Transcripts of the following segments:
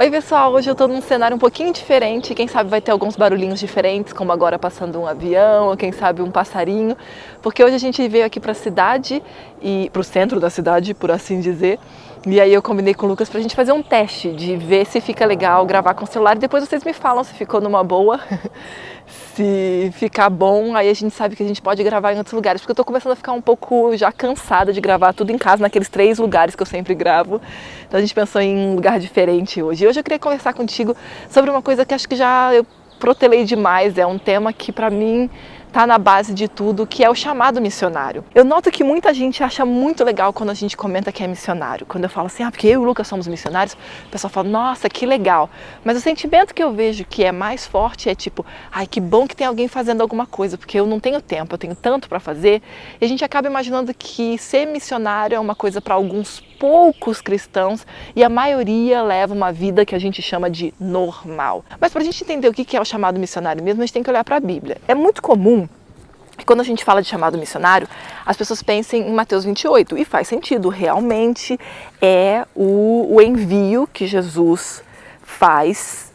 Oi pessoal, hoje eu tô num cenário um pouquinho diferente, quem sabe vai ter alguns barulhinhos diferentes, como agora passando um avião, ou quem sabe um passarinho, porque hoje a gente veio aqui pra cidade, e pro centro da cidade, por assim dizer, e aí eu combinei com o Lucas pra gente fazer um teste, de ver se fica legal gravar com o celular, e depois vocês me falam se ficou numa boa, se ficar bom, aí a gente sabe que a gente pode gravar em outros lugares, porque eu tô começando a ficar um pouco já cansada de gravar tudo em casa, naqueles 3 lugares que eu sempre gravo, então a gente pensou em um lugar diferente hoje. E hoje eu queria conversar contigo sobre uma coisa que acho que já eu protelei demais, é um tema que pra mim está na base de tudo, que é o chamado missionário. Eu noto que muita gente acha muito legal quando a gente comenta que é missionário. Quando eu falo assim, porque eu e o Lucas somos missionários, o pessoal fala, nossa, que legal. Mas o sentimento que eu vejo que é mais forte é tipo, ai, que bom que tem alguém fazendo alguma coisa, porque eu não tenho tempo, eu tenho tanto para fazer. E a gente acaba imaginando que ser missionário é uma coisa para alguns poucos cristãos e a maioria leva uma vida que a gente chama de normal. Mas para a gente entender o que é o chamado missionário mesmo, a gente tem que olhar para a Bíblia. É muito comum que quando a gente fala de chamado missionário, as pessoas pensem em Mateus 28, e faz sentido, realmente é o envio que Jesus faz,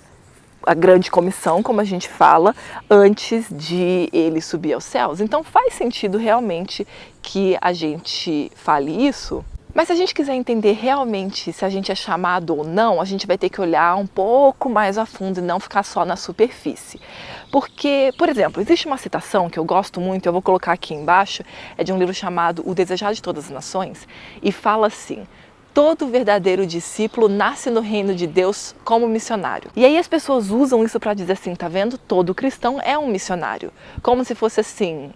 a grande comissão, como a gente fala, antes de ele subir aos céus. Então faz sentido realmente que a gente fale isso. Mas se a gente quiser entender realmente se a gente é chamado ou não, a gente vai ter que olhar um pouco mais a fundo e não ficar só na superfície. Porque, por exemplo, existe uma citação que eu gosto muito, eu vou colocar aqui embaixo, é de um livro chamado O Desejado de Todas as Nações, e fala assim: todo verdadeiro discípulo nasce no reino de Deus como missionário. E aí as pessoas usam isso para dizer assim, tá vendo? Todo cristão é um missionário. Como se fosse assim,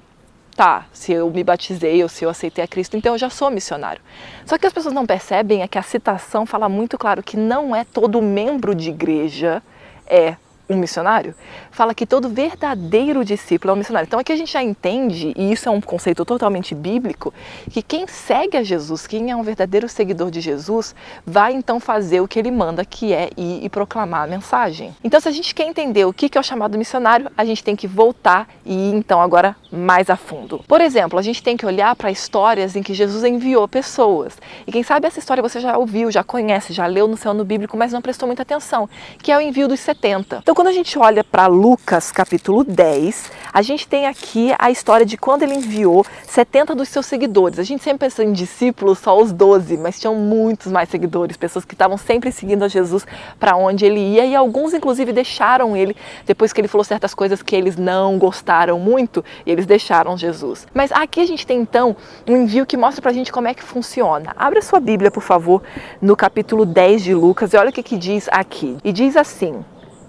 tá, se eu me batizei ou se eu aceitei a Cristo, então eu já sou missionário. Só que as pessoas não percebem é que a citação fala muito claro que não é todo membro de igreja é um missionário. Fala que todo verdadeiro discípulo é um missionário. Então aqui a gente já entende, e isso é um conceito totalmente bíblico, que quem segue a Jesus, quem é um verdadeiro seguidor de Jesus, vai então fazer o que ele manda, que é ir e proclamar a mensagem. Então se a gente quer entender o que é o chamado missionário, a gente tem que voltar e ir então agora mais a fundo. Por exemplo, a gente tem que olhar para histórias em que Jesus enviou pessoas. E quem sabe essa história você já ouviu, já conhece, já leu no seu ano bíblico, mas não prestou muita atenção, que é o envio dos 70. Então quando a gente olha para Lucas capítulo 10, a gente tem aqui a história de quando ele enviou 70 dos seus seguidores. A gente sempre pensa em discípulos, só os 12, mas tinham muitos mais seguidores, pessoas que estavam sempre seguindo a Jesus para onde ele ia, e alguns inclusive deixaram ele depois que ele falou certas coisas que eles não gostaram muito, e eles deixaram Jesus. Mas aqui a gente tem então um envio que mostra pra gente como é que funciona. Abre a sua Bíblia, por favor, no capítulo 10 de Lucas, e olha o que diz aqui. E diz assim: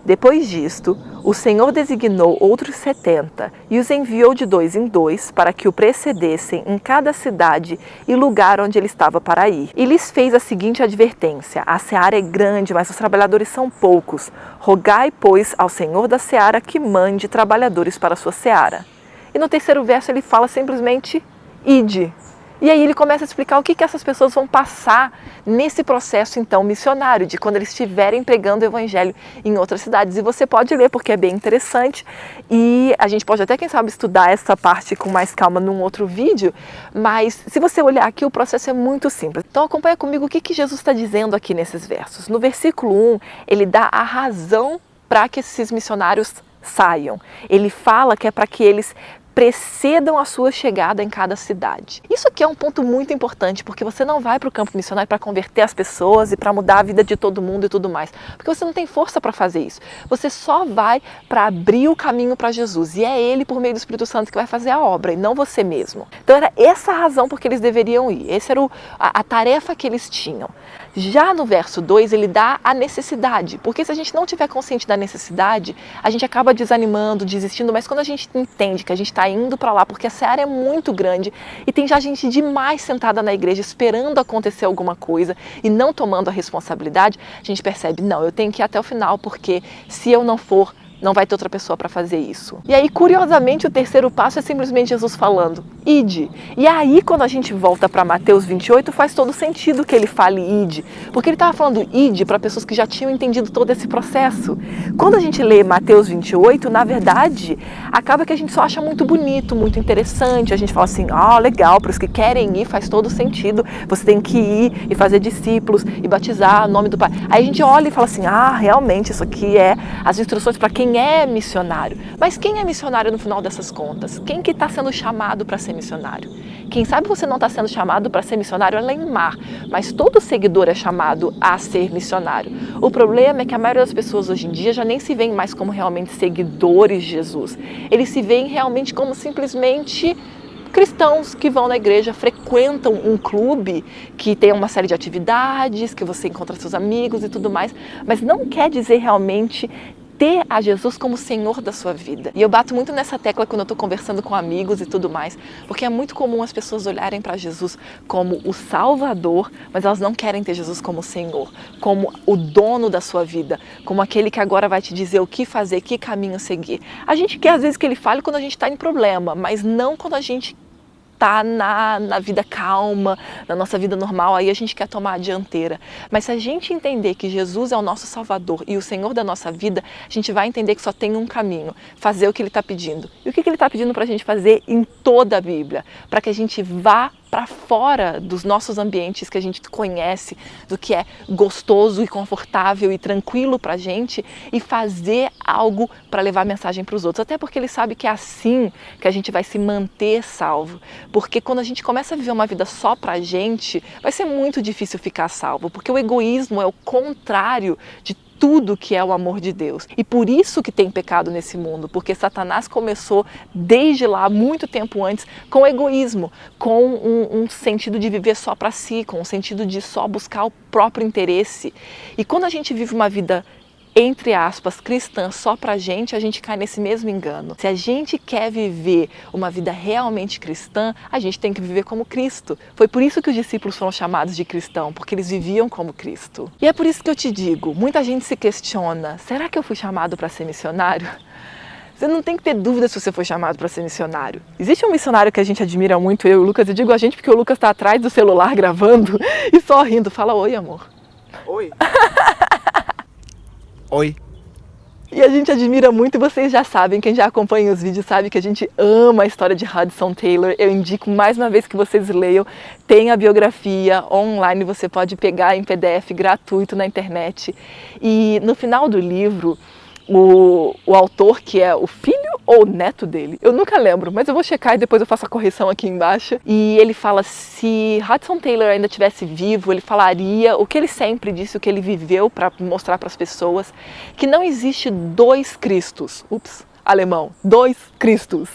depois disto, o Senhor designou outros 70 e os enviou de 2 em 2 para que o precedessem em cada cidade e lugar onde ele estava para ir. E lhes fez a seguinte advertência: a seara é grande, mas os trabalhadores são poucos. Rogai, pois, ao Senhor da seara que mande trabalhadores para a sua seara. E no terceiro verso ele fala simplesmente, ide. E aí ele começa a explicar o que essas pessoas vão passar nesse processo então missionário, de quando eles estiverem pregando o evangelho em outras cidades. E você pode ler porque é bem interessante, e a gente pode até, quem sabe, estudar essa parte com mais calma num outro vídeo, mas se você olhar aqui o processo é muito simples. Então acompanha comigo o que Jesus está dizendo aqui nesses versos. No versículo 1, ele dá a razão para que esses missionários saiam. Ele fala que é para que eles precedam a sua chegada em cada cidade. Isso aqui é um ponto muito importante, porque você não vai para o campo missionário para converter as pessoas e para mudar a vida de todo mundo e tudo mais, porque você não tem força para fazer isso. Você só vai para abrir o caminho para Jesus, e é Ele, por meio do Espírito Santo, que vai fazer a obra, e não você mesmo. Então era essa a razão por que eles deveriam ir, essa era a tarefa que eles tinham. Já no verso 2, ele dá a necessidade, porque se a gente não tiver consciente da necessidade, a gente acaba desanimando, desistindo, mas quando a gente entende que a gente está indo para lá, porque a seara é muito grande e tem já gente demais sentada na igreja esperando acontecer alguma coisa e não tomando a responsabilidade, a gente percebe, não, eu tenho que ir até o final, porque se eu não for, Não vai ter outra pessoa para fazer isso. E aí, curiosamente, o terceiro passo é simplesmente Jesus falando, ide. E aí, quando a gente volta para Mateus 28, faz todo sentido que ele fale ide. Porque ele estava falando ide para pessoas que já tinham entendido todo esse processo. Quando a gente lê Mateus 28, na verdade, acaba que a gente só acha muito bonito, muito interessante. A gente fala assim, legal, para os que querem ir faz todo sentido. Você tem que ir e fazer discípulos e batizar o nome do Pai. Aí a gente olha e fala assim, realmente isso aqui é as instruções para quem é missionário. Mas quem é missionário no final dessas contas? Quem que está sendo chamado para ser missionário? Quem sabe você não está sendo chamado para ser missionário é Leimar, mas todo seguidor é chamado a ser missionário. O problema é que a maioria das pessoas hoje em dia já nem se veem mais como realmente seguidores de Jesus. Eles se veem realmente como simplesmente cristãos que vão na igreja, frequentam um clube que tem uma série de atividades, que você encontra seus amigos e tudo mais, mas não quer dizer realmente ter a Jesus como Senhor da sua vida. E eu bato muito nessa tecla quando eu estou conversando com amigos e tudo mais, porque é muito comum as pessoas olharem para Jesus como o Salvador, mas elas não querem ter Jesus como Senhor, como o dono da sua vida, como aquele que agora vai te dizer o que fazer, que caminho seguir. A gente quer às vezes que ele fale quando a gente está em problema, mas não quando a gente está na vida calma, na nossa vida normal, aí a gente quer tomar a dianteira. Mas se a gente entender que Jesus é o nosso Salvador e o Senhor da nossa vida, a gente vai entender que só tem um caminho, fazer o que Ele está pedindo. E o que Ele está pedindo para a gente fazer em toda a Bíblia? Para que a gente vá para fora dos nossos ambientes que a gente conhece, do que é gostoso e confortável e tranquilo para a gente, e fazer algo para levar a mensagem para os outros. Até porque Ele sabe que é assim que a gente vai se manter salvo. Porque quando a gente começa a viver uma vida só pra gente, vai ser muito difícil ficar salvo, porque o egoísmo é o contrário de tudo que é o amor de Deus. E por isso que tem pecado nesse mundo, porque Satanás começou desde lá, muito tempo antes, com o egoísmo, com um sentido de viver só para si, com um sentido de só buscar o próprio interesse. E quando a gente vive uma vida entre aspas, cristã só pra gente, a gente cai nesse mesmo engano. Se a gente quer viver uma vida realmente cristã, a gente tem que viver como Cristo. Foi por isso que os discípulos foram chamados de cristão, porque eles viviam como Cristo. E é por isso que eu te digo, muita gente se questiona, será que eu fui chamado para ser missionário? Você não tem que ter dúvida se você foi chamado para ser missionário. Existe um missionário que a gente admira muito, eu e o Lucas, eu digo a gente porque o Lucas está atrás do celular gravando e só rindo, fala oi amor. Oi. Oi. E a gente admira muito, e vocês já sabem, quem já acompanha os vídeos sabe que a gente ama a história de Hudson Taylor. Eu indico mais uma vez que vocês leiam, tem a biografia online, você pode pegar em PDF gratuito na internet. E no final do livro, o autor, que é o filho ou o neto dele, eu nunca lembro, mas eu vou checar e depois eu faço a correção aqui embaixo. E ele fala, se Hudson Taylor ainda estivesse vivo, ele falaria o que ele sempre disse, o que ele viveu para mostrar para as pessoas, que não existe dois Cristos, alemão, dois Cristos.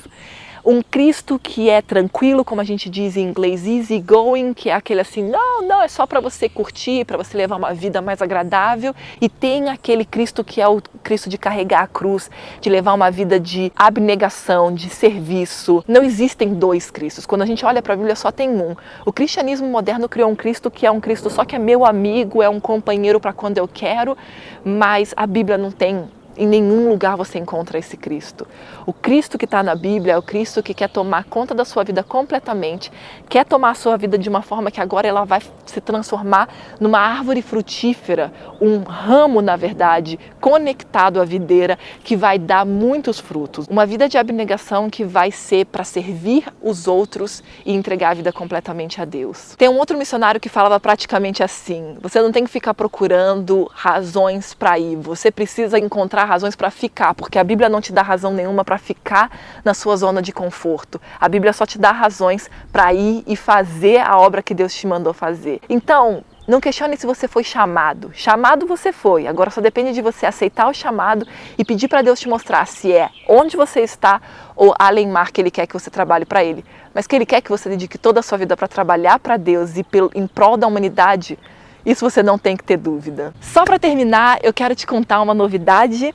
Um Cristo que é tranquilo, como a gente diz em inglês, easy going, que é aquele assim, não, é só para você curtir, para você levar uma vida mais agradável. E tem aquele Cristo que é o Cristo de carregar a cruz, de levar uma vida de abnegação, de serviço. Não existem dois Cristos. Quando a gente olha para a Bíblia, só tem um. O cristianismo moderno criou um Cristo que é um Cristo só que é meu amigo, é um companheiro para quando eu quero, mas a Bíblia não tem. Em nenhum lugar você encontra esse Cristo. O Cristo que está na Bíblia é o Cristo que quer tomar conta da sua vida completamente, quer tomar a sua vida de uma forma que agora ela vai se transformar numa árvore frutífera, um ramo, na verdade, conectado à videira, que vai dar muitos frutos. Uma vida de abnegação que vai ser para servir os outros e entregar a vida completamente a Deus. Tem um outro missionário que falava praticamente assim, você não tem que ficar procurando razões para ir, você precisa encontrar razões para ficar, porque a Bíblia não te dá razão nenhuma para ficar na sua zona de conforto. A Bíblia só te dá razões para ir e fazer a obra que Deus te mandou fazer. Então, não questione se você foi chamado. Chamado você foi. Agora só depende de você aceitar o chamado e pedir para Deus te mostrar se é onde você está ou além mar que Ele quer que você trabalhe para Ele. Mas que Ele quer que você dedique toda a sua vida para trabalhar para Deus e em prol da humanidade. Isso você não tem que ter dúvida. Só para terminar, eu quero te contar uma novidade.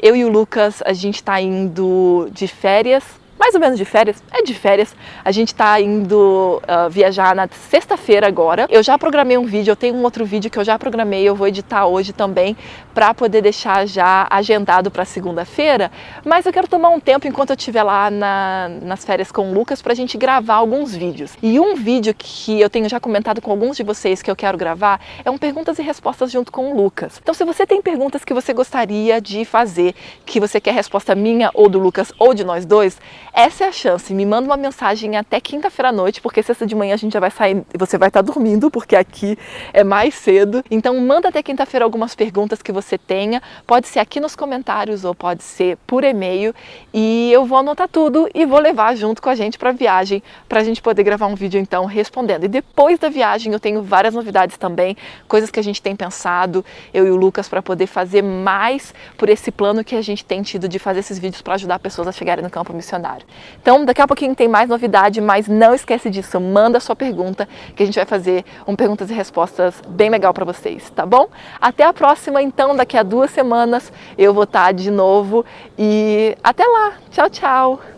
Eu e o Lucas, a gente está indo de férias mais ou menos de férias, é de férias. A gente está indo viajar na sexta-feira agora. Eu já programei um vídeo, eu tenho um outro vídeo que eu já programei, eu vou editar hoje também para poder deixar já agendado para segunda-feira. Mas eu quero tomar um tempo enquanto eu estiver lá nas férias com o Lucas para a gente gravar alguns vídeos. E um vídeo que eu tenho já comentado com alguns de vocês que eu quero gravar é um perguntas e respostas junto com o Lucas. Então, se você tem perguntas que você gostaria de fazer, que você quer resposta minha ou do Lucas ou de nós dois, essa é a chance. Me manda uma mensagem até quinta-feira à noite, porque sexta de manhã a gente já vai sair e você vai estar dormindo, porque aqui é mais cedo. Então manda até quinta-feira algumas perguntas que você tenha. Pode ser aqui nos comentários ou pode ser por e-mail. E eu vou anotar tudo e vou levar junto com a gente para a viagem, para a gente poder gravar um vídeo então respondendo. E depois da viagem eu tenho várias novidades também, coisas que a gente tem pensado, eu e o Lucas, para poder fazer mais por esse plano que a gente tem tido de fazer esses vídeos para ajudar pessoas a chegarem no campo missionário. Então, daqui a pouquinho tem mais novidade, mas não esquece disso, manda a sua pergunta, que a gente vai fazer um perguntas e respostas bem legal para vocês, tá bom? Até a próxima, então, daqui a 2 semanas eu vou estar de novo e até lá, tchau, tchau!